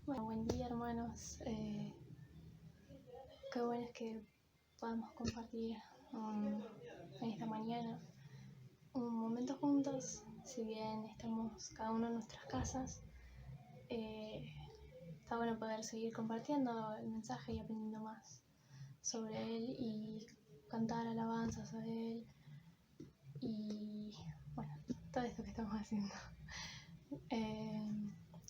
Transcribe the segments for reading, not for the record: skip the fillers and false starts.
Bueno, buen día hermanos. Qué bueno es que podamos compartir en esta mañana un momento juntos. Si bien estamos cada uno en nuestras casas, está bueno poder seguir compartiendo el mensaje y aprendiendo más sobre él y cantar alabanzas a él y bueno, todo esto que estamos haciendo.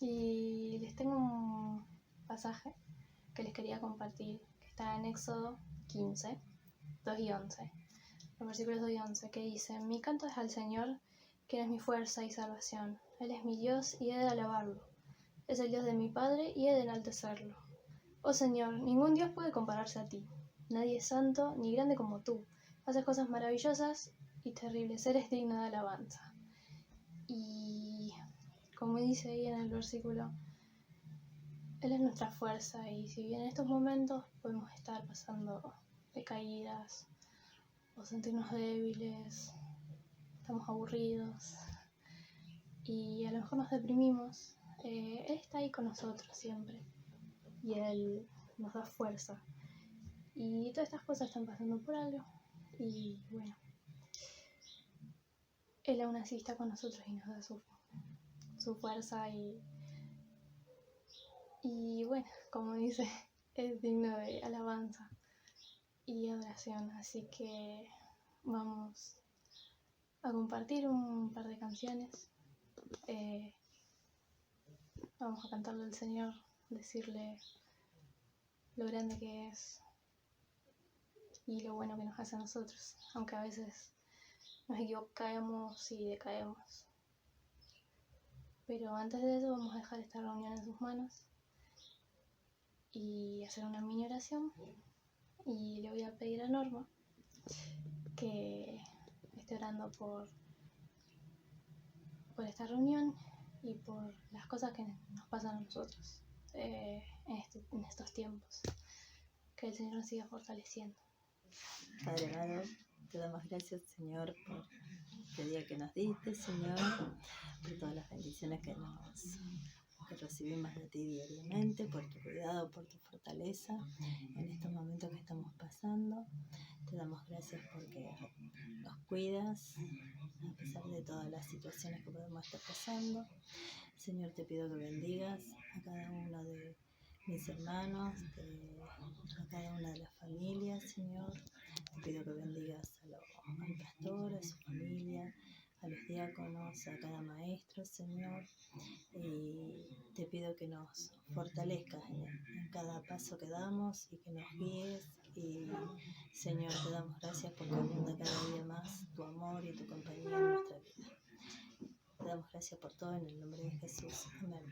Y les tengo un pasaje que les quería compartir, que está en Éxodo 15, 2 y 11, los versículos 2 y 11, que dice: Mi canto es al Señor, quien es mi fuerza y salvación. Él es mi Dios y he de alabarlo. Es el Dios de mi Padre y he de enaltecerlo. Oh Señor, ningún Dios puede compararse a ti. Nadie es santo ni grande como tú. Haces cosas maravillosas y terribles. Eres digno de alabanza. Y como dice ahí en el versículo, Él es nuestra fuerza, y si bien en estos momentos podemos estar pasando decaídas o sentirnos débiles, estamos aburridos y a lo mejor nos deprimimos, Él está ahí con nosotros siempre y Él nos da fuerza. Y todas estas cosas están pasando por algo y bueno, Él aún así está con nosotros y nos da su fuerza y bueno, como dice, es digno de alabanza y adoración. Así que vamos a compartir un par de canciones. Vamos a cantarle al Señor, decirle lo grande que es y lo bueno que nos hace a nosotros, aunque a veces nos equivocamos y decaemos. Pero antes de eso vamos a dejar esta reunión en sus manos y hacer una mini oración. Y le voy a pedir a Norma que esté orando por esta reunión y por las cosas que nos pasan a nosotros en estos tiempos. Que el Señor nos siga fortaleciendo. Padre amado, te damos gracias, Señor, por este día que nos diste, Señor, por todas las bendiciones que recibimos de ti diariamente, por tu cuidado, por tu fortaleza en estos momentos que estamos pasando. Te damos gracias porque nos cuidas a pesar de todas las situaciones que podemos estar pasando. Señor, te pido que bendigas a cada uno de mis hermanos, a cada una de las familias, Señor. Te pido que bendigas al pastor, a su familia, a los diáconos, a cada maestro, Señor. Y te pido que nos fortalezcas en cada paso que damos y que nos guíes. Y Señor, te damos gracias porque abunda cada día más tu amor y tu compañía en nuestra vida. Te damos gracias por todo en el nombre de Jesús. Amén.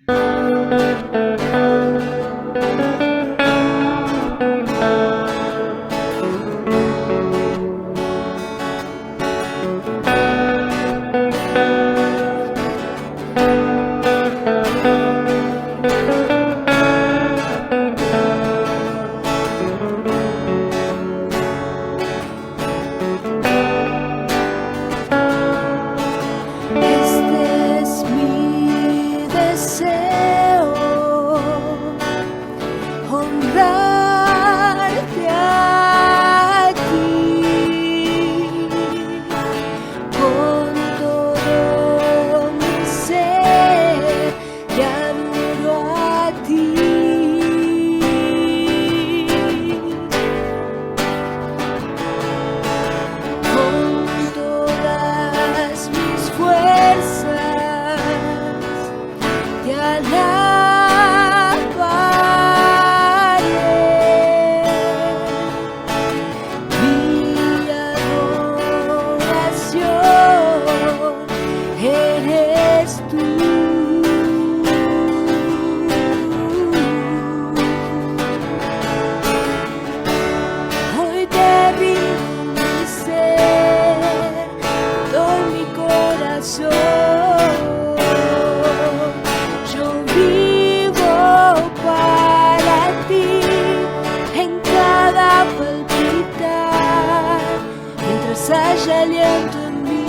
haya aliento en mí.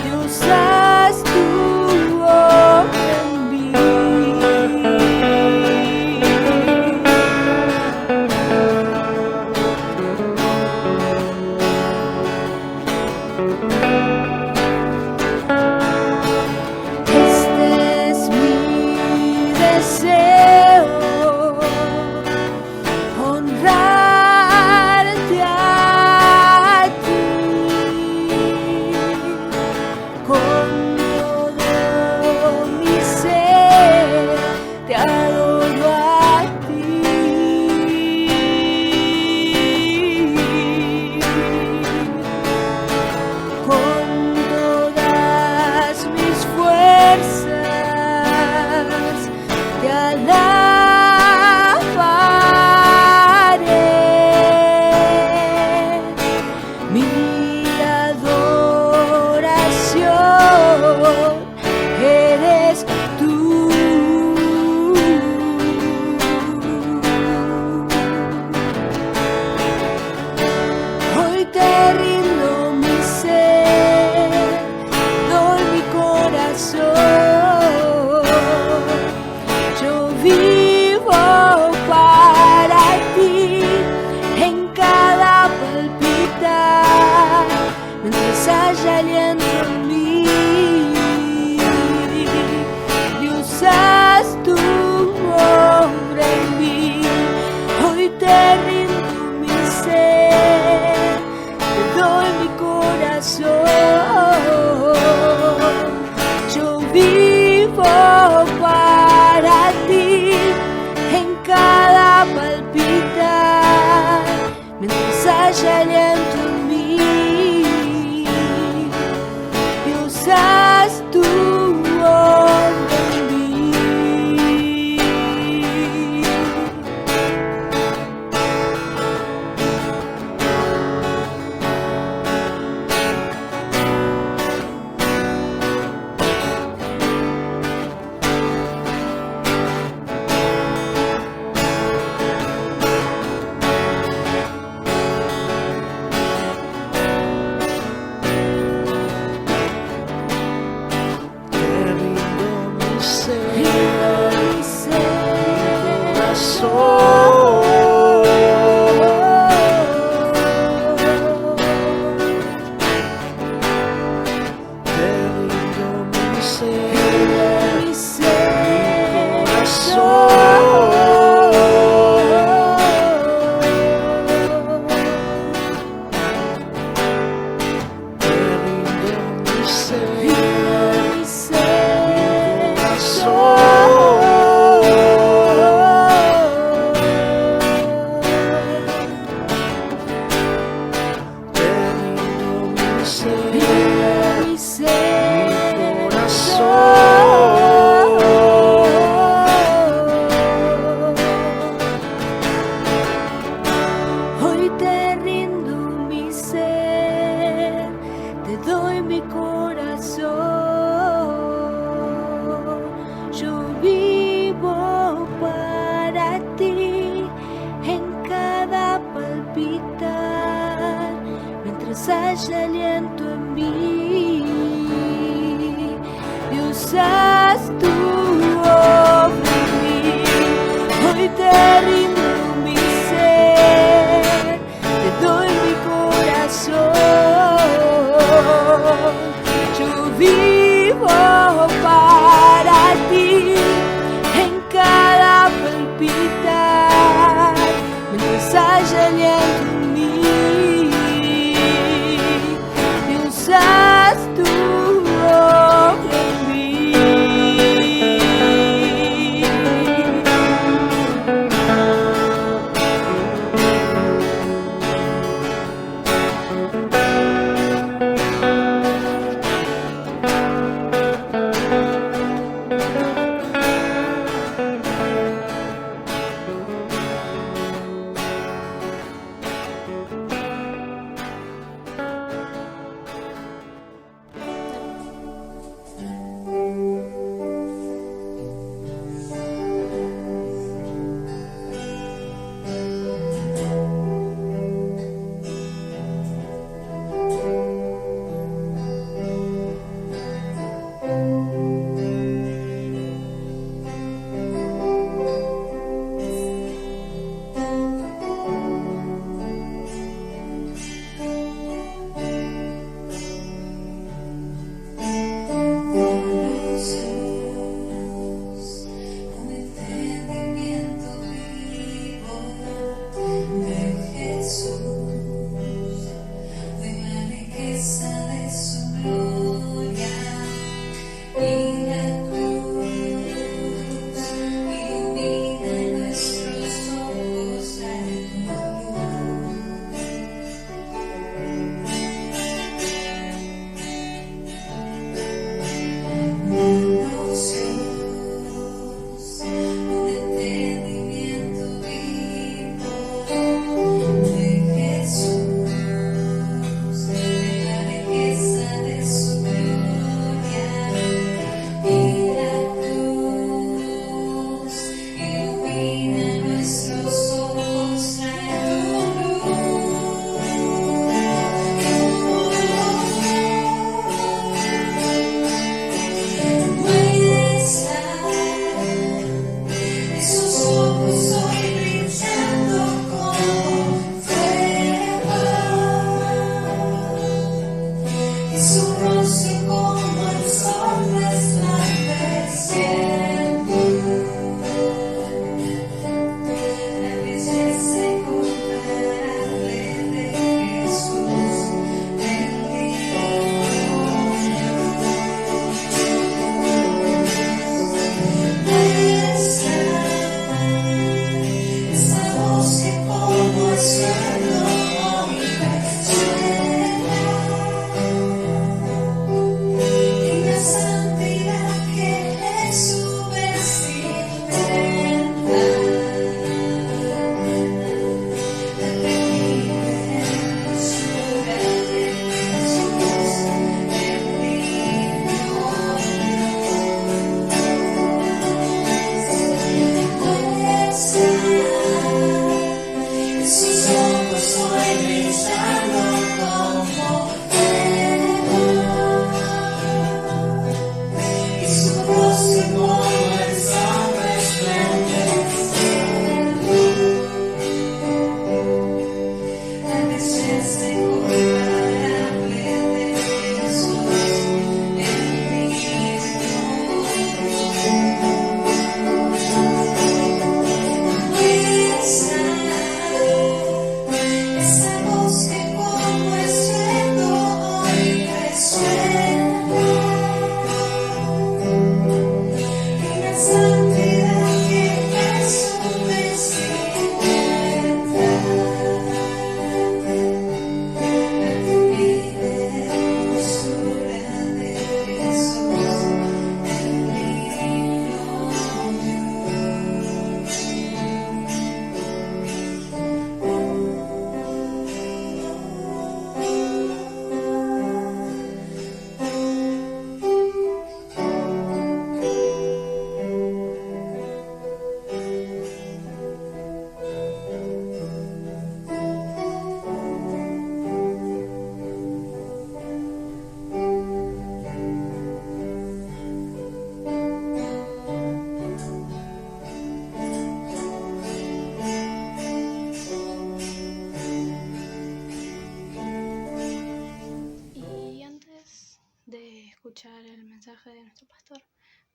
Dios, haz tu obra en mí. vivo para ti en cada palpitar, mientras haya aliento en mí y usas tu obra en mí. Hoy te rindo mi ser, te doy mi corazón. Yo vivo para ti en cada palpitar, mientras haya aliento en mí y usas tu obra en mí. Hoy te rindo mi ser, te doy mi corazón. Yo vivo para ti en cada palpitar, mientras haya aliento en mí y usas tu obra en mí.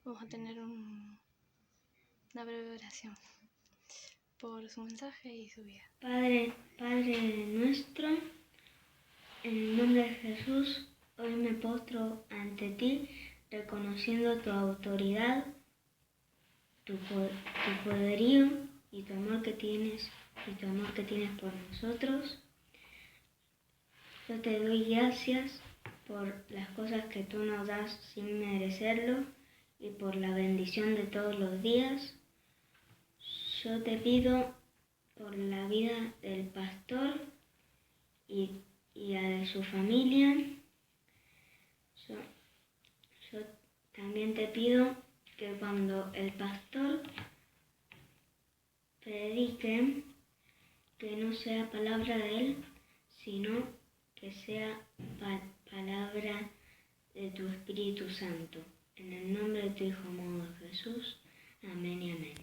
Vamos a tener una breve oración por su mensaje y su vida. Padre nuestro, en el nombre de Jesús, hoy me postro ante ti, reconociendo tu autoridad, tu poderío y tu amor que tienes por nosotros. Yo te doy gracias por las cosas que tú nos das sin merecerlo y por la bendición de todos los días. Yo te pido por la vida del pastor y la de su familia. Yo también te pido que cuando el pastor predique, que no sea palabra de él, sino que sea palabra de tu Espíritu Santo. En el nombre de tu Hijo amado Jesús. Amén y amén.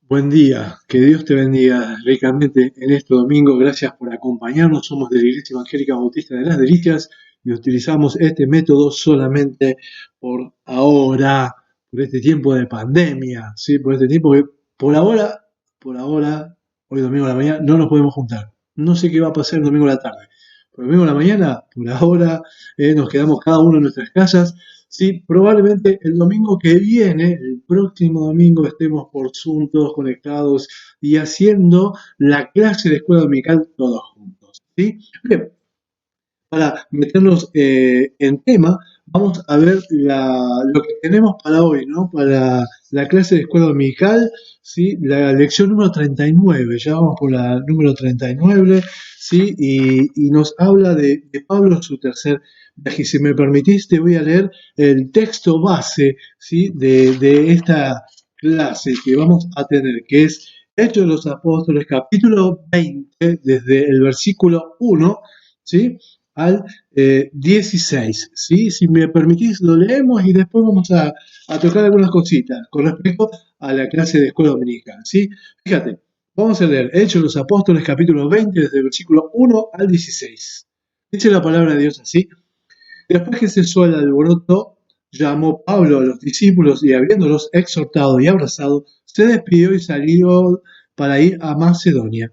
Buen día, que Dios te bendiga ricamente en este domingo. Gracias por acompañarnos. Somos de la Iglesia Evangélica Bautista de las Delicias y utilizamos este método solamente por ahora, por este tiempo de pandemia, ¿sí? Por este tiempo que por ahora, hoy domingo a la mañana, no nos podemos juntar. No sé qué va a pasar el domingo a la tarde. Pero el domingo a la mañana, por ahora, nos quedamos cada uno en nuestras casas. Sí, probablemente el domingo que viene, el próximo domingo, estemos por Zoom todos conectados y haciendo la clase de escuela dominical todos juntos. ¿Sí? Bien, para meternos en tema, vamos a ver lo que tenemos para hoy, ¿no? Para la clase de escuela dominical, ¿sí? La lección número 39, ya vamos por la número 39, ¿sí? Y nos habla de Pablo en su tercer viaje. Si me permitís, te voy a leer el texto base, ¿sí? de esta clase que vamos a tener, que es Hechos de los Apóstoles, capítulo 20, desde el versículo 1, ¿sí? Al 16, ¿sí? Si me permitís, lo leemos y después vamos a tocar algunas cositas con respecto a la clase de escuela dominical, ¿sí? Fíjate, vamos a leer Hechos de los Apóstoles, capítulo 20, desde el versículo 1 al 16. Dice la palabra de Dios así: Después que cesó el alboroto, llamó Pablo a los discípulos y habiéndolos exhortado y abrazado, se despidió y salió para ir a Macedonia.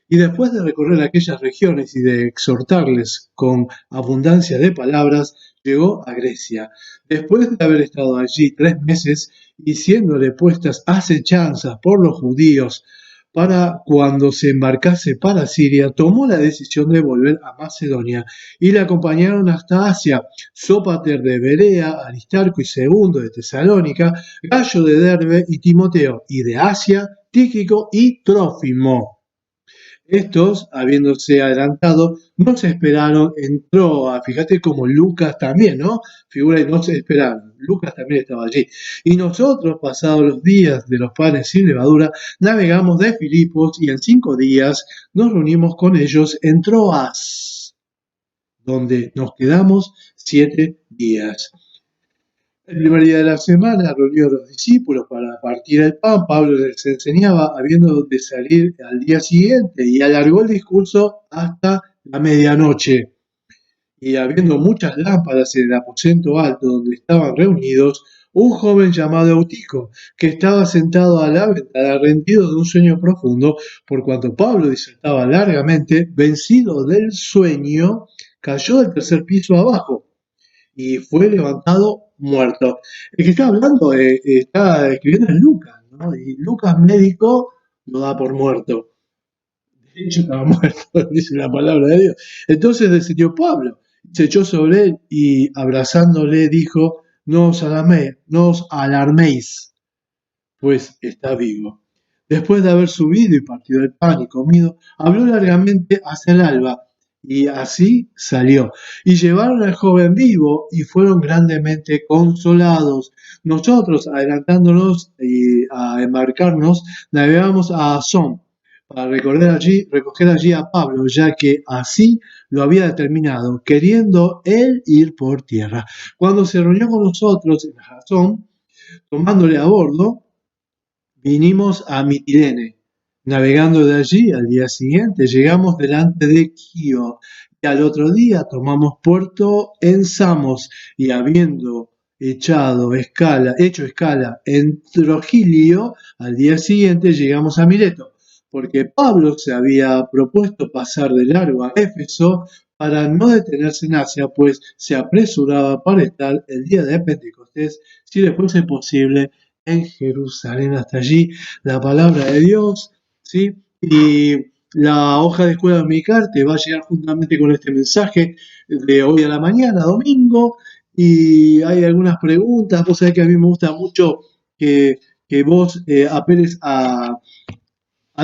Y después de recorrer aquellas regiones y de exhortarles con abundancia de palabras, llegó a Grecia. Después de haber estado allí 3 meses y siéndole puestas acechanzas por los judíos para cuando se embarcase para Siria, tomó la decisión de volver a Macedonia y le acompañaron hasta Asia, Sópater de Berea, Aristarco y Segundo de Tesalónica, Gallo de Derbe y Timoteo, y de Asia, Tíquico y Trófimo. Estos, habiéndose adelantado, no se esperaron en Troa. Fíjate como Lucas también, ¿no? Figura y no se esperaron. Lucas también estaba allí. Y nosotros, pasados los días de los panes sin levadura, navegamos de Filipos y en 5 días nos reunimos con ellos en Troas, donde nos quedamos 7 días. El primer día de la semana reunió a los discípulos para partir el pan. Pablo les enseñaba, habiendo de salir al día siguiente, y alargó el discurso hasta la medianoche. Y habiendo muchas lámparas en el aposento alto donde estaban reunidos, un joven llamado Eutico, que estaba sentado a la ventana, rendido de un sueño profundo, por cuanto Pablo disertaba largamente, vencido del sueño, cayó del tercer piso abajo y fue levantado muerto. El que está hablando, está escribiendo es Lucas, ¿no? Y Lucas médico lo da por muerto. De hecho estaba muerto, dice la palabra de Dios. Entonces descendió Pablo, se echó sobre él y abrazándole dijo: no os alarméis, pues está vivo. Después de haber subido y partido el pan y comido, habló largamente hasta el alba, y así salió. Y llevaron al joven vivo y fueron grandemente consolados. Nosotros, adelantándonos a embarcarnos, navegamos a Asón para recoger allí a Pablo, ya que así lo había determinado, queriendo él ir por tierra. Cuando se reunió con nosotros en Asón, tomándole a bordo, vinimos a Mitilene. Navegando de allí, al día siguiente, llegamos delante de Quío, y Y al otro día tomamos puerto en Samos y habiendo hecho escala en Trogilio, al día siguiente llegamos a Mileto, porque Pablo se había propuesto pasar de largo a Éfeso para no detenerse en Asia, pues se apresuraba para estar el día de Pentecostés, si le fuese posible, en Jerusalén. Hasta allí la palabra de Dios, ¿sí? Y la hoja de escuela dominical te va a llegar juntamente con este mensaje de hoy a la mañana, domingo, y hay algunas preguntas. Vos sabés que a mí me gusta mucho que vos apeles a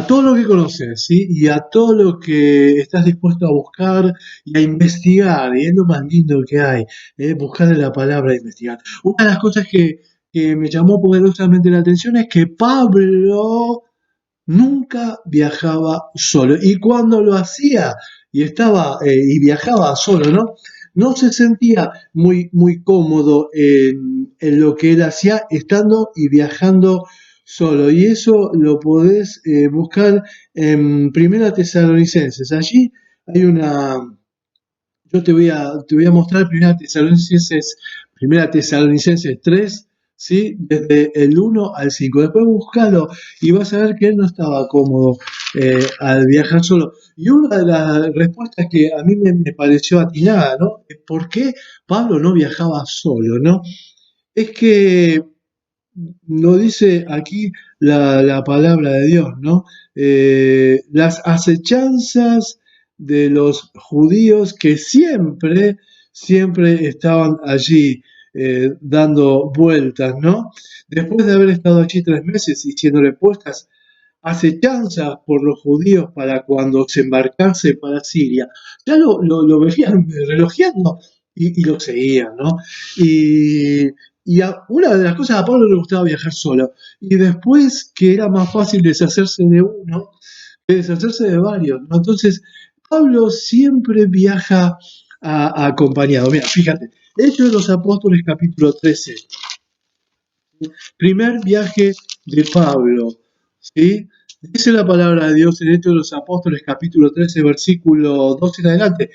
todo lo que conoces, ¿sí? Y a todo lo que estás dispuesto a buscar y a investigar, y es lo más lindo que hay, buscarle la palabra e investigar. Una de las cosas que me llamó poderosamente la atención es que Pablo nunca viajaba solo. Y cuando lo hacía y estaba y viajaba solo, ¿no? No se sentía muy cómodo en lo que él hacía estando y viajando solo. Y eso lo podés buscar en Primera Tesalonicenses. Allí hay una. Yo te voy a mostrar Primera Tesalonicenses 3, ¿sí? Desde el 1 al 5. Después búscalo y vas a ver que él no estaba cómodo al viajar solo. Y una de las respuestas que a mí me pareció atinada, ¿no? ¿Por qué Pablo no viajaba solo, no? Es que lo dice aquí la palabra de Dios, ¿no? Las acechanzas de los judíos que siempre estaban allí dando vueltas, ¿no? Después de haber estado allí 3 meses y siendo puestas acechanzas por los judíos para cuando se embarcase para Siria, ya lo venían relojeando y lo seguían, ¿no? Y, una de las cosas a Pablo le gustaba viajar solo, y después que era más fácil deshacerse de uno que deshacerse de varios, ¿no? Entonces, Pablo siempre viaja acompañado. Mira, fíjate, Hechos de los Apóstoles capítulo 13, primer viaje de Pablo, ¿sí? Dice la palabra de Dios en Hechos de los Apóstoles capítulo 13, versículo 12 en adelante,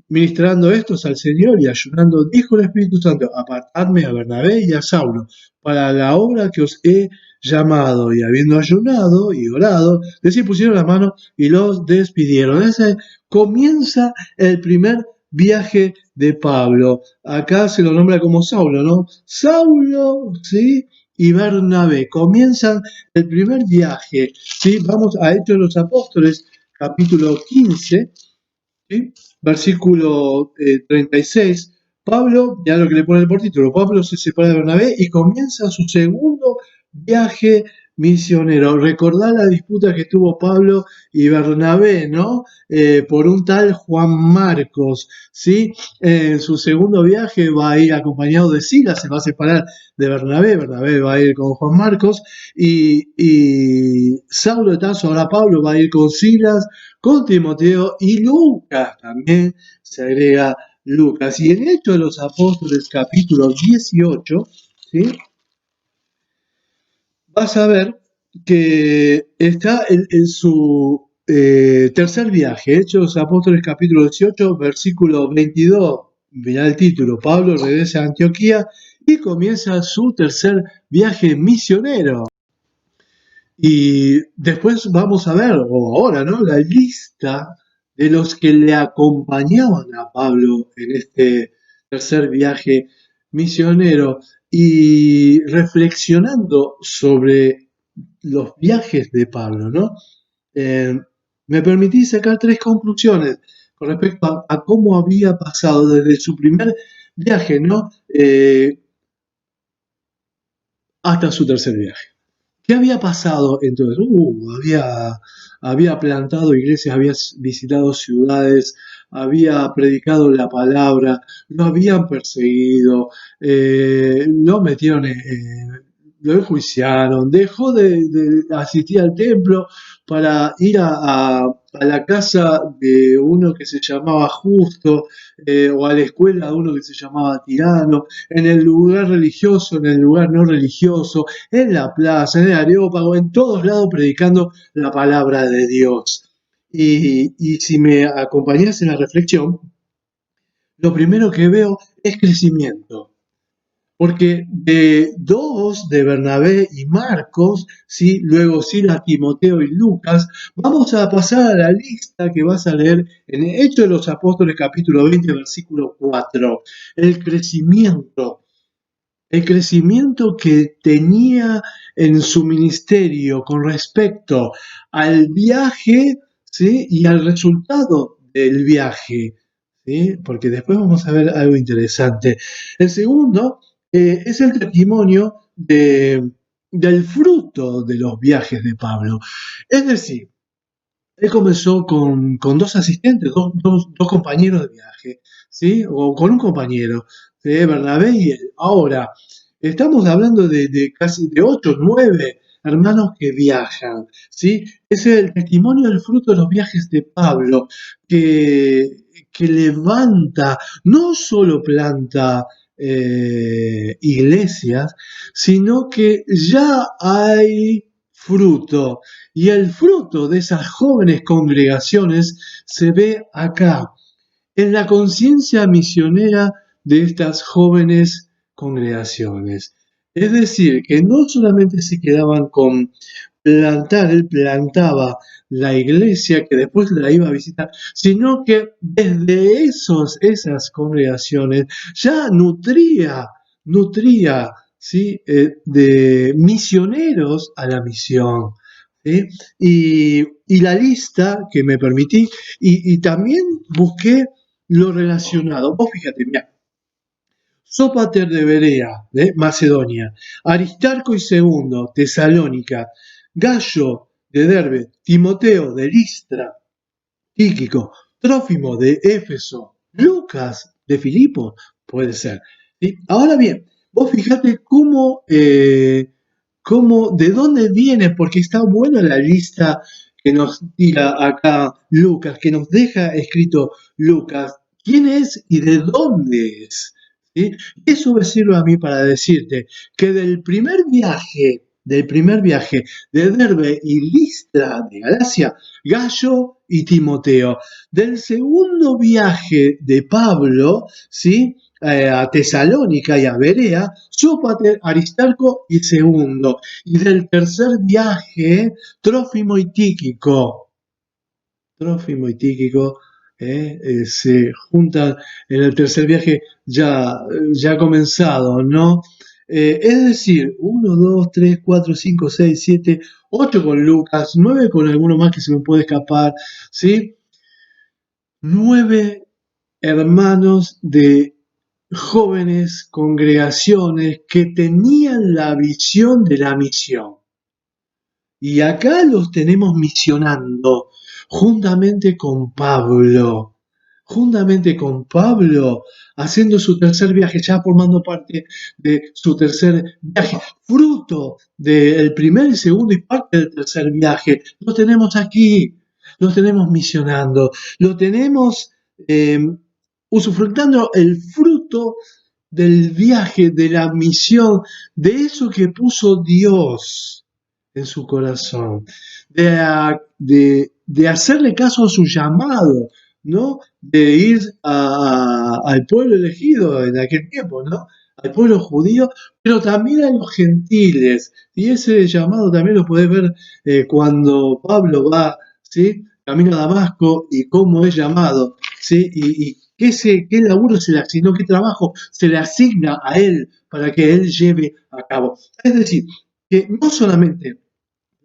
ministrando estos al Señor y ayunando, dijo el Espíritu Santo, apartadme a Bernabé y a Saulo para la obra que os he llamado. Y habiendo ayunado y orado, les impusieron la mano y los despidieron. Ese comienza el primer viaje de Pablo. Acá se lo nombra como Saulo, ¿no? Saulo, ¿sí? Y Bernabé comienzan el primer viaje, ¿sí? Vamos a Hechos de los Apóstoles, capítulo 15, ¿sí? Versículo 36. Pablo, ya lo que le pone por título, Pablo se separa de Bernabé y comienza su segundo viaje misionero. Recordá la disputa que tuvo Pablo y Bernabé, ¿no? Por un tal Juan Marcos, ¿sí? En su segundo viaje va a ir acompañado de Silas, se va a separar de Bernabé, Bernabé va a ir con Juan Marcos, y Saulo de Tarso, ahora Pablo, va a ir con Silas, con Timoteo y Lucas, también se agrega Lucas. Y en Hechos de los Apóstoles, capítulo 18, ¿sí? Vas a ver que está en su tercer viaje, Hechos de los Apóstoles, capítulo 18, versículo 22. Mirá el título, Pablo regresa a Antioquía y comienza su tercer viaje misionero. Y después vamos a ver, o ahora, ¿no? La lista de los que le acompañaban a Pablo en este tercer viaje misionero. Y reflexionando sobre los viajes de Pablo, ¿no? Me permití sacar 3 conclusiones con respecto a cómo había pasado desde su primer viaje, ¿no? Hasta su tercer viaje. ¿Qué había pasado entonces? Había plantado iglesias, había visitado ciudades, había predicado la palabra, lo habían perseguido, lo metieron, lo enjuiciaron, dejó de asistir al templo para ir a la casa de uno que se llamaba Justo, o a la escuela de uno que se llamaba Tirano, en el lugar religioso, en el lugar no religioso, en la plaza, en el Areópago, en todos lados predicando la palabra de Dios. Y si me acompañas en la reflexión, lo primero que veo es crecimiento. Porque de dos, de Bernabé y Marcos, ¿sí? Luego Silas, Timoteo y Lucas, vamos a pasar a la lista que vas a leer en Hechos de los Apóstoles capítulo 20, versículo 4. El crecimiento que tenía en su ministerio con respecto al viaje, ¿sí? Y al resultado del viaje, ¿sí? Porque después vamos a ver algo interesante. El segundo es el testimonio del fruto de los viajes de Pablo. Es decir, él comenzó con dos asistentes, dos compañeros de viaje, ¿sí? O con un compañero, ¿sí? Bernabé y él. Ahora, estamos hablando de casi de 8, 9 hermanos que viajan, ¿sí? Ese es el testimonio del fruto de los viajes de Pablo, que, que levanta, no solo planta iglesias, sino que ya hay fruto. Y el fruto de esas jóvenes congregaciones se ve acá, en la conciencia misionera de estas jóvenes congregaciones. Es decir, que no solamente se quedaban con plantar, él plantaba la iglesia que después la iba a visitar, sino que desde esas congregaciones ya nutría, ¿sí? De misioneros a la misión. ¿Sí? Y la lista que me permití, y también busqué lo relacionado. Vos fíjate, mira, Sópater de Berea, de Macedonia, Aristarco y II, Tesalónica, Gallo de Derbe, Timoteo de Listra, Tíquico, Trófimo de Éfeso, Lucas de Filipo, puede ser. ¿Sí? Ahora bien, vos fíjate de dónde viene, porque está buena la lista que nos tira acá Lucas, que nos deja escrito Lucas, quién es y de dónde es. ¿Sí? Eso me sirve a mí para decirte que del primer viaje de Derbe y Listra de Galacia, Gallo y Timoteo. Del segundo viaje de Pablo, ¿sí? A Tesalónica y a Berea, Sópater, Aristarco y II. Y del tercer viaje, Trófimo y Tíquico. Trófimo y Tíquico se juntan en el tercer viaje ya comenzado, ¿no? Es decir, 1, 2, 3, 4, 5, 6, 7, 8 con Lucas, 9 con alguno más que se me puede escapar, ¿sí? 9 hermanos de jóvenes congregaciones que tenían la visión de la misión. Y acá los tenemos misionando juntamente con Pablo, haciendo su tercer viaje, ya formando parte de su tercer viaje, fruto del primer y segundo y parte del tercer viaje. Lo tenemos aquí, lo tenemos misionando, lo tenemos usufructando el fruto del viaje, de la misión, de eso que puso Dios en su corazón, de hacerle caso a su llamado, ¿no? De ir al pueblo elegido en aquel tiempo, ¿no? Al pueblo judío, pero también a los gentiles. Y ese llamado también lo podés ver cuando Pablo va, ¿sí? Camino a Damasco y cómo es llamado, ¿sí? Y qué laburo se le asignó, qué trabajo se le asigna a él para que él lleve a cabo. Es decir, que no solamente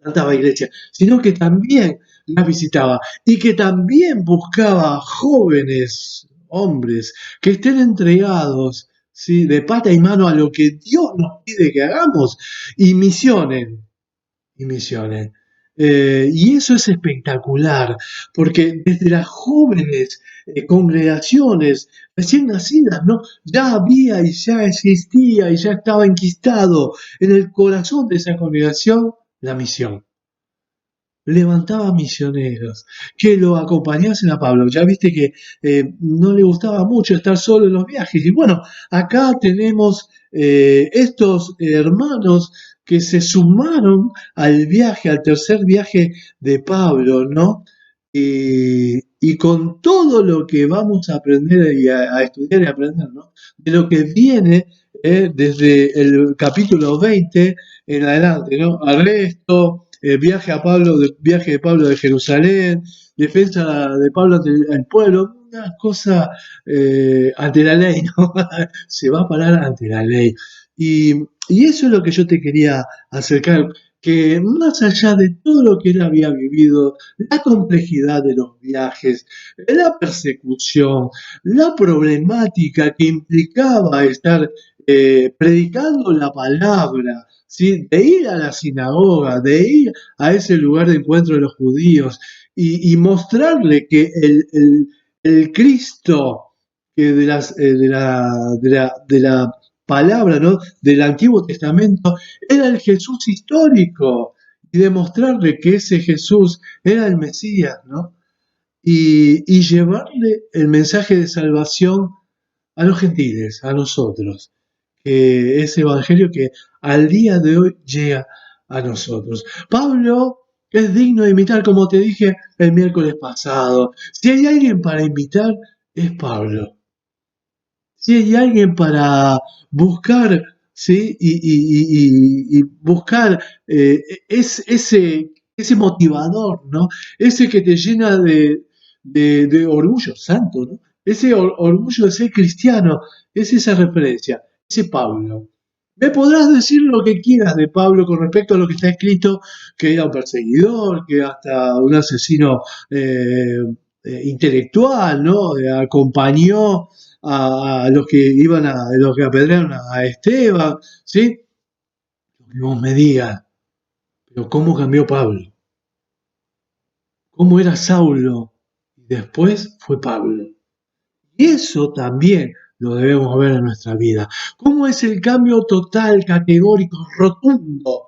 plantaba iglesia, sino que también las visitaba y que también buscaba jóvenes hombres que estén entregados, ¿sí? De pata y mano a lo que Dios nos pide que hagamos y misiones. Y eso es espectacular, porque desde las jóvenes congregaciones recién nacidas, ¿no? Ya había y ya existía y ya estaba enquistado en el corazón de esa congregación la misión. Levantaba misioneros que lo acompañasen a Pablo. Ya viste que no le gustaba mucho estar solo en los viajes. Y bueno, acá tenemos estos hermanos que se sumaron al viaje, al tercer viaje de Pablo, ¿no? y con todo lo que vamos a aprender y a estudiar y aprender, ¿no? De lo que viene desde el capítulo 20 en adelante, ¿no? Arresto, viaje de Pablo de Jerusalén, defensa de Pablo ante el pueblo, una cosa ante la ley, ¿no? Se va a parar ante la ley. Y eso es lo que yo te quería acercar, que más allá de todo lo que él había vivido, la complejidad de los viajes, la persecución, la problemática que implicaba estar predicando la palabra, ¿sí? De ir a la sinagoga, de ir a ese lugar de encuentro de los judíos y mostrarle que el Cristo que de la palabra, ¿no? Del Antiguo Testamento era el Jesús histórico y demostrarle que ese Jesús era el Mesías, ¿no? Y llevarle el mensaje de salvación a los gentiles, a nosotros, que ese evangelio que al día de hoy llega a nosotros. Pablo es digno de imitar, como te dije el miércoles pasado. Si hay alguien para imitar, es Pablo. Si hay alguien para buscar, ¿sí? Y buscar ese motivador, ¿no? Ese que te llena de orgullo santo, ¿no? Ese orgullo de ser cristiano, es esa referencia, ese Pablo. Me podrás decir lo que quieras de Pablo con respecto a lo que está escrito, que era un perseguidor, que hasta un asesino intelectual, ¿no? Acompañó a los que iban a los que apedrearon a Esteban, ¿sí? Lo que vos me digas, pero ¿cómo cambió Pablo? ¿Cómo era Saulo? Y después fue Pablo. Y eso también lo debemos ver en nuestra vida. ¿Cómo es el cambio total, categórico, rotundo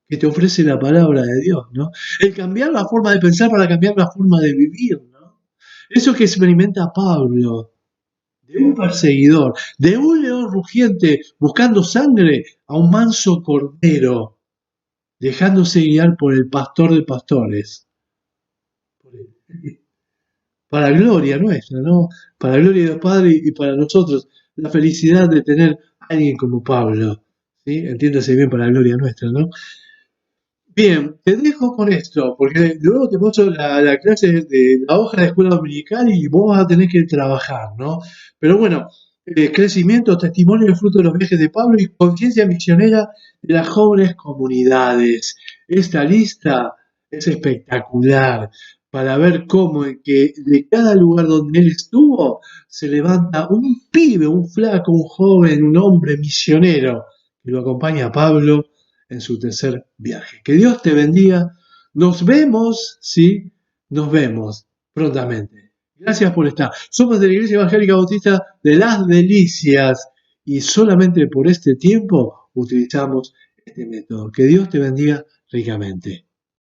que te ofrece la palabra de Dios, ¿no? El cambiar la forma de pensar para cambiar la forma de vivir, ¿no? Eso que experimenta Pablo, de un perseguidor, de un león rugiente buscando sangre, a un manso cordero, dejándose guiar por el pastor de pastores. Para gloria nuestra, ¿no? Para gloria del Padre y para nosotros, la felicidad de tener a alguien como Pablo, ¿sí? Entiéndase bien, para gloria nuestra, ¿no? Bien, te dejo con esto, porque luego te paso la clase de la hoja de escuela dominical y vos vas a tener que trabajar, ¿no? Pero bueno, crecimiento, testimonio y fruto de los viajes de Pablo y conciencia misionera de las jóvenes comunidades. Esta lista es espectacular para ver cómo en que de cada lugar donde él estuvo se levanta un pibe, un flaco, un joven, un hombre misionero que lo acompaña a Pablo en su tercer viaje. Que Dios te bendiga. Nos vemos, ¿sí? Nos vemos prontamente. Gracias por estar. Somos de la Iglesia Evangélica Bautista de las Delicias y solamente por este tiempo utilizamos este método. Que Dios te bendiga ricamente.